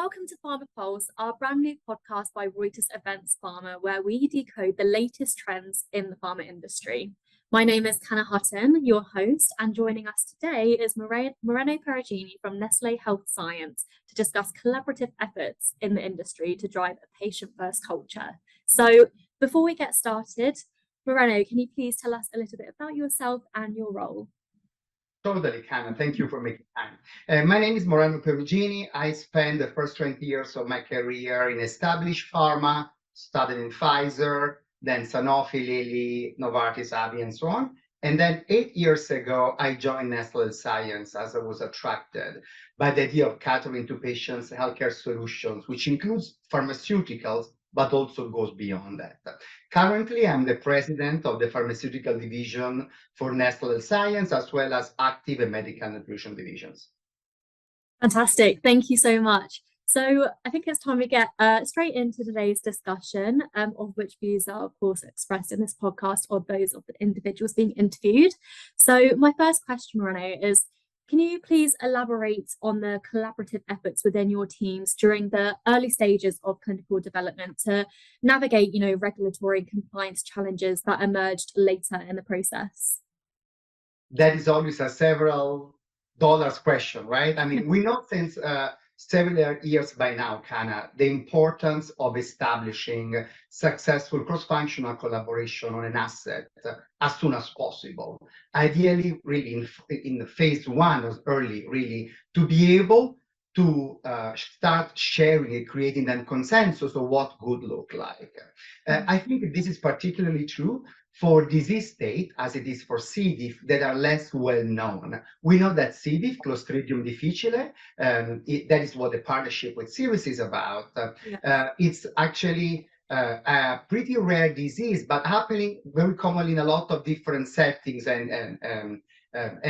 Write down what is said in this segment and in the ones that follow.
welcome to PharmaPulse, our brand new podcast by Reuters Events Pharma, where we decode the latest trends in the pharma industry. My name is Hannah Hutton, your host, and joining us today is Moreno Perugini from Nestlé Health Science to discuss collaborative efforts in the industry to drive a patient-first culture. So before we get started, Moreno, can you please tell us a little bit about yourself and your role? Totally, Hannah. Thank you for making time. My name is Moreno Perugini. I spent the first 20 years of my career in established pharma, studied in Pfizer, then Sanofi, Lilly, Novartis, AbbVie, and so on. And then 8 years ago, I joined Nestlé Health Science as I was attracted by the idea of catering to patients' healthcare solutions, which includes pharmaceuticals, but also goes beyond that. Currently, I'm the president of the pharmaceutical division for Nestlé Health Science, as well as active and medical nutrition divisions. Fantastic. Thank you so much. So I think it's time we get straight into today's discussion, of which views are, of course, expressed in this podcast or those of the individuals being interviewed. So my first question, Moreno, is can you please elaborate on the collaborative efforts within your teams during the early stages of clinical development to navigate, regulatory and compliance challenges that emerged later in the process? That is always a several dollars question, right? I mean, we know since several years by now, Kana, the importance of establishing successful cross-functional collaboration on an asset as soon as possible. Ideally, really in the phase one or early, really, to be able to start sharing and creating that consensus of what good look like. I think this is particularly true for disease state, as it is for C. diff, that are less well known. We know that C. diff, Clostridium difficile, that is what the partnership with Series is about. It's actually a pretty rare disease, but happening very commonly in a lot of different settings and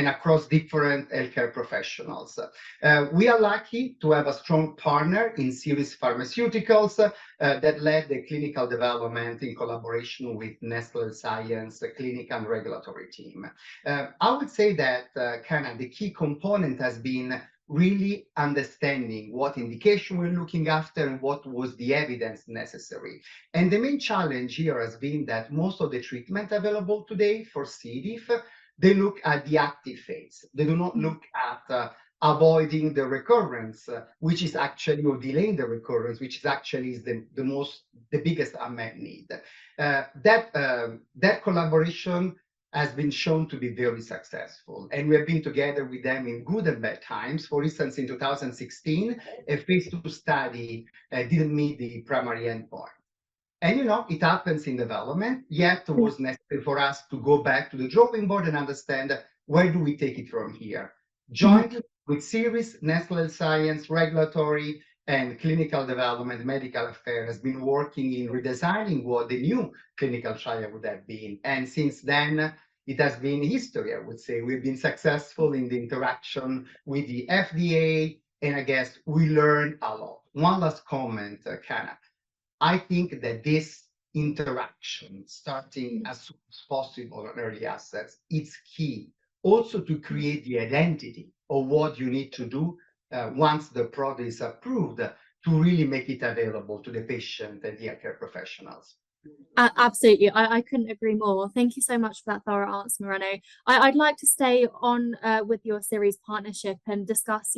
across different healthcare professionals. We are lucky to have a strong partner in Series Pharmaceuticals that led the clinical development in collaboration with Nestlé Health Science, clinical and regulatory team. I would say that the key component has been really understanding what indication we're looking after and what was the evidence necessary. And the main challenge here has been that most of the treatment available today for C. diff, they look at the active phase. They do not look at avoiding the recurrence, which is actually, or delaying the recurrence, which is actually the biggest unmet need. That collaboration has been shown to be very successful. And we have been together with them in good and bad times. For instance, in 2016, a phase 2 study didn't meet the primary endpoint. And it happens in development, yet it was necessary for us to go back to the drawing board and understand where do we take it from here. Jointly with Series, Nestlé Health Science, regulatory and clinical development, medical affairs has been working in redesigning what the new clinical trial would have been. And since then, it has been history, I would say. We've been successful in the interaction with the FDA, and I guess we learned a lot. One last comment, Kana. I think that this interaction, starting as soon as possible on early assets, it's key also to create the identity of what you need to do once the product is approved to really make it available to the patient and the healthcare professionals. Absolutely. I couldn't agree more. Thank you so much for that thorough answer, Moreno. I'd like to stay on with your Series partnership and discuss,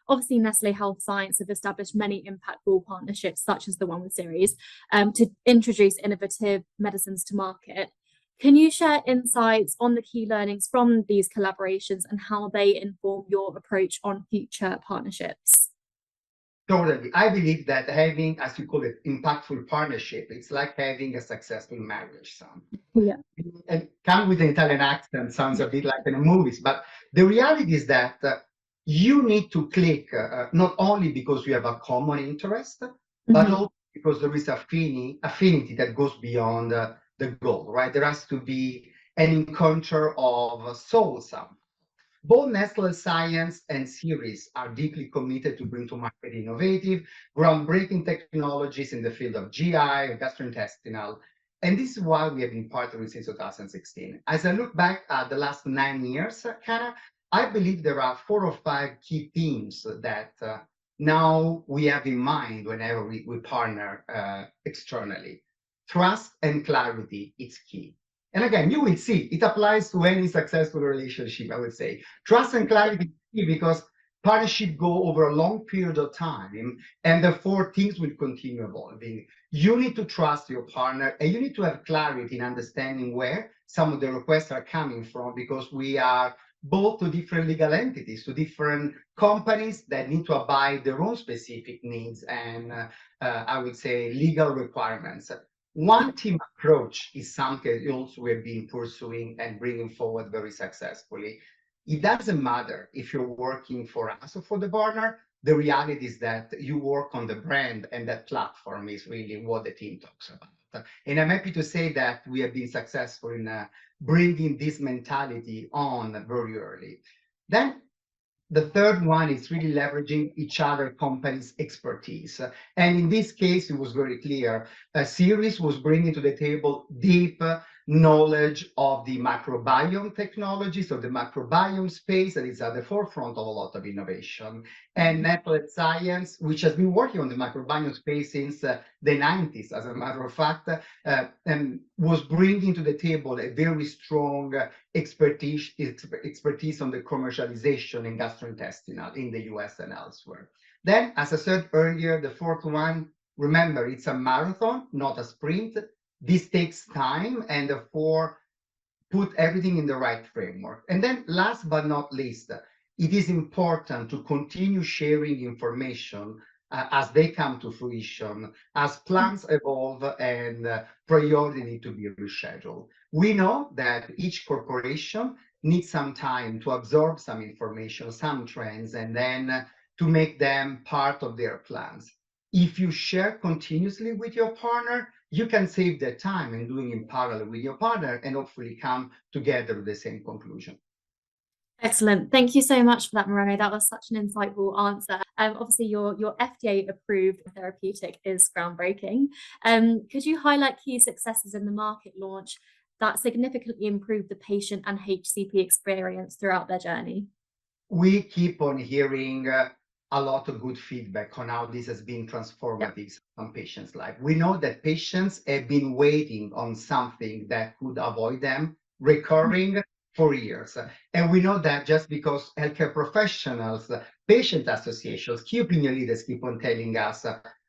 obviously Nestlé Health Science have established many impactful partnerships, such as the one with Series, to introduce innovative medicines to market. Can you share insights on the key learnings from these collaborations and how they inform your approach on future partnerships? Totally. I believe that having, as you call it, impactful partnership, it's like having a successful marriage. Yeah. And come with an Italian accent, sounds a bit like in the movies, but the reality is that you need to click not only because you have a common interest, but also because there is affinity that goes beyond the goal, right? There has to be an encounter of souls. Both Nestlé Health Science and Series are deeply committed to bring to market innovative, groundbreaking technologies in the field of GI and gastrointestinal. And this is why we have been partnering since 2016. As I look back at the last 9 years, Kana, I believe there are 4 or 5 key themes that now we have in mind whenever we partner externally. Trust and clarity is key. And again, you will see it applies to any successful relationship, I would say. Trust and clarity is key because partnership go over a long period of time, and therefore things will continue evolving. You need to trust your partner, and you need to have clarity in understanding where some of the requests are coming from, because we are both to different legal entities, to different companies that need to abide their own specific needs and I would say legal requirements. One team approach is something else we've been pursuing and bringing forward very successfully. It doesn't matter if you're working for us or for the partner. The reality is that you work on the brand, and that platform is really what the team talks about. And I'm happy to say that we have been successful in bringing this mentality on very early. Then the third one is really leveraging each other company's expertise. And in this case, it was very clear. Series was bringing to the table deep knowledge of the microbiome technologies, of the microbiome space that is at the forefront of a lot of innovation. And Nestlé Health Science, which has been working on the microbiome space since the 90s, as a matter of fact, and was bringing to the table a very strong expertise on the commercialization in gastrointestinal in the US and elsewhere. Then, as I said earlier, the fourth one, remember, it's a marathon, not a sprint. This takes time, and therefore put everything in the right framework. And then last but not least, it is important to continue sharing information as they come to fruition, as plans evolve and priorities need to be rescheduled. We know that each corporation needs some time to absorb some information, some trends, and then to make them part of their plans. If you share continuously with your partner, you can save the time in doing in parallel with your partner and hopefully come together with the same conclusion. Excellent. Thank you so much for that, Moreno. That was such an insightful answer. Obviously, your FDA-approved therapeutic is groundbreaking. Could you highlight key successes in the market launch that significantly improved the patient and HCP experience throughout their journey? We keep on hearing a lot of good feedback on how this has been transformative on patients' life. We know that patients have been waiting on something that could avoid them recurring for years. And we know that just because healthcare professionals, patient associations, key opinion leaders keep on telling us,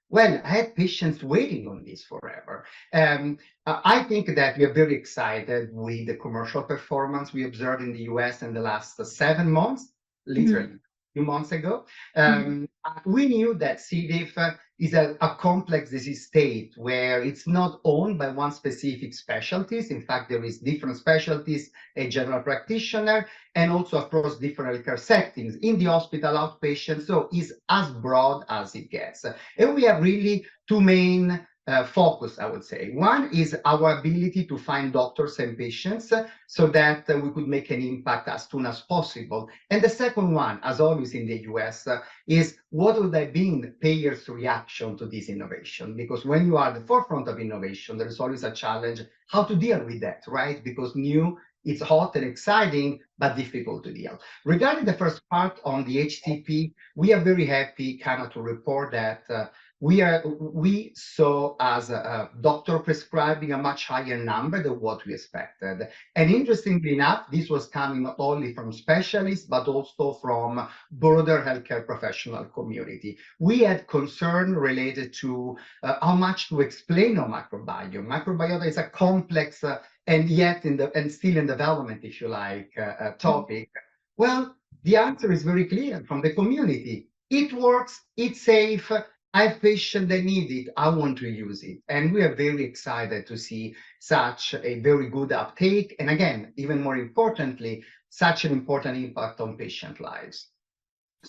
well, I had patients waiting on this forever. I think that we are very excited with the commercial performance we observed in the US in the last 7 months, literally a few months ago. We knew that C. diff is a complex disease state where it's not owned by one specific specialties. In fact, there is different specialties, a general practitioner, and also across different healthcare settings in the hospital, outpatient. So it's as broad as it gets. And we have really two main focus, I would say. One is our ability to find doctors and patients so that we could make an impact as soon as possible. And the second one, as always in the US, is what would have been payers' reaction to this innovation? Because when you are at the forefront of innovation, there is always a challenge how to deal with that, right? Because new, it's hot and exciting, but difficult to deal. Regarding the first part on the HCP, we are very happy kind of to report that we saw as a doctor prescribing a much higher number than what we expected. And interestingly enough, this was coming not only from specialists, but also from broader healthcare professional community. We had concern related to how much to explain on microbiome. Microbiota is a complex and yet and still in development, if you like, topic. Well, the answer is very clear from the community. It works, it's safe, I have patients that need it, I want to use it. And we are very excited to see such a very good uptake. And again, even more importantly, such an important impact on patient lives.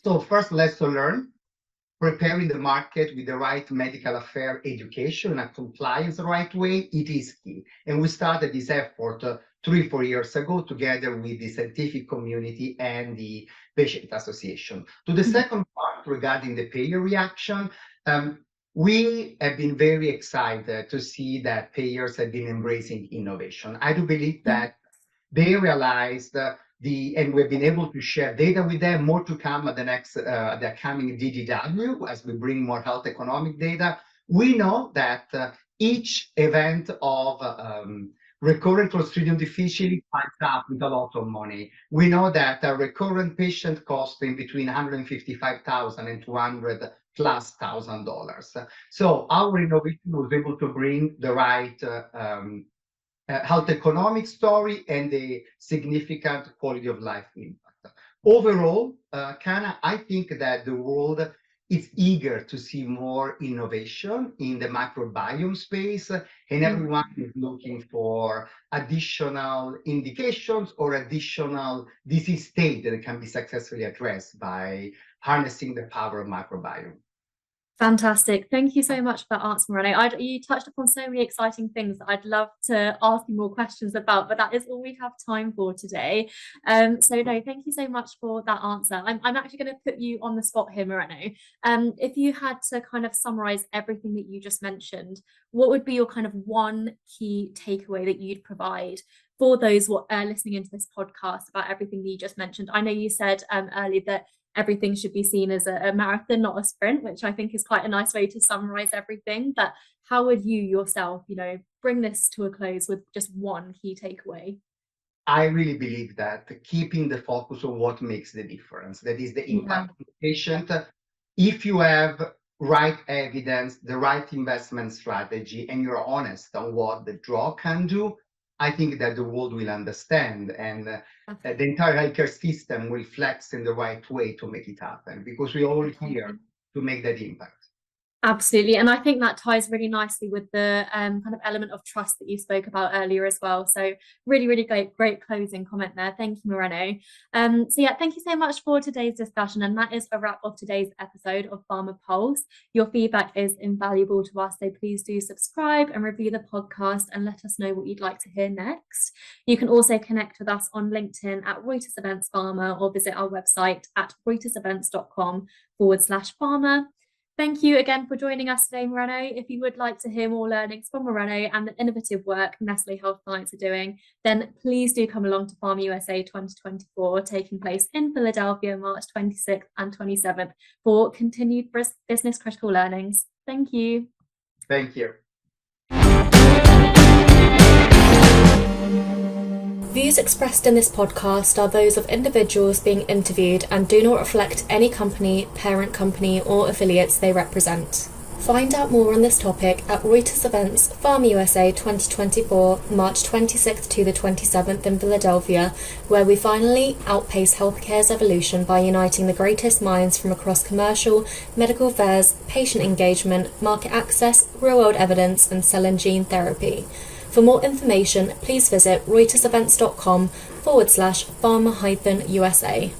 So first lesson learned, preparing the market with the right medical affair education and compliance the right way, it is key. And we started this effort 3-4 years ago together with the scientific community and the patient association. To the second part regarding the payer reaction, we have been very excited to see that payers have been embracing innovation. I do believe that they realized and we've been able to share data with them. More to come at the coming DDW as we bring more health economic data. We know that each event of recurrent Clostridium difficile adds up with a lot of money. We know that a recurrent patient costs in between $155,000 and $200,000+. So our innovation was able to bring the right health economic story and the significant quality of life impact. Overall, Kana, I think that the world is eager to see more innovation in the microbiome space, and everyone is looking for additional indications or additional disease state that can be successfully addressed by harnessing the power of microbiome. Fantastic. Thank you so much for that answer, Moreno. You touched upon so many exciting things that I'd love to ask you more questions about, but that is all we have time for today. So no, thank you so much for that answer. I'm actually going to put you on the spot here, Moreno. If you had to kind of summarize everything that you just mentioned, what would be your kind of one key takeaway that you'd provide for those listening into this podcast about everything that you just mentioned? I know you said earlier that everything should be seen as a marathon, not a sprint, which I think is quite a nice way to summarize everything. But how would you yourself, bring this to a close with just one key takeaway? I really believe that keeping the focus on what makes the difference, that is the impact on the patient. If you have right evidence, the right investment strategy, and you're honest on what the drug can do, I think that the world will understand, and the entire healthcare system will flex in the right way to make it happen, because we're all here to make that impact. Absolutely. And I think that ties really nicely with the kind of element of trust that you spoke about earlier as well. So really, really great closing comment there. Thank you, Moreno. So yeah, thank you so much for today's discussion. And that is a wrap of today's episode of PharmaPulse. Your feedback is invaluable to us. So please do subscribe and review the podcast and let us know what you'd like to hear next. You can also connect with us on LinkedIn at Reuters Events Pharma, or visit our website at reutersevents.com/pharma. Thank you again for joining us today, Moreno. If you would like to hear more learnings from Moreno and the innovative work Nestlé Health Science are doing, then please do come along to Pharma USA 2024, taking place in Philadelphia, March 26th and 27th, for continued business critical learnings. Thank you. Thank you. Views expressed in this podcast are those of individuals being interviewed and do not reflect any company, parent company, or affiliates they represent. Find out more on this topic at Reuters Events Pharma USA 2024, March 26th to the 27th in Philadelphia, where we finally outpace healthcare's evolution by uniting the greatest minds from across commercial, medical affairs, patient engagement, market access, real-world evidence, and cell and gene therapy. For more information, please visit reutersevents.com/pharma-USA.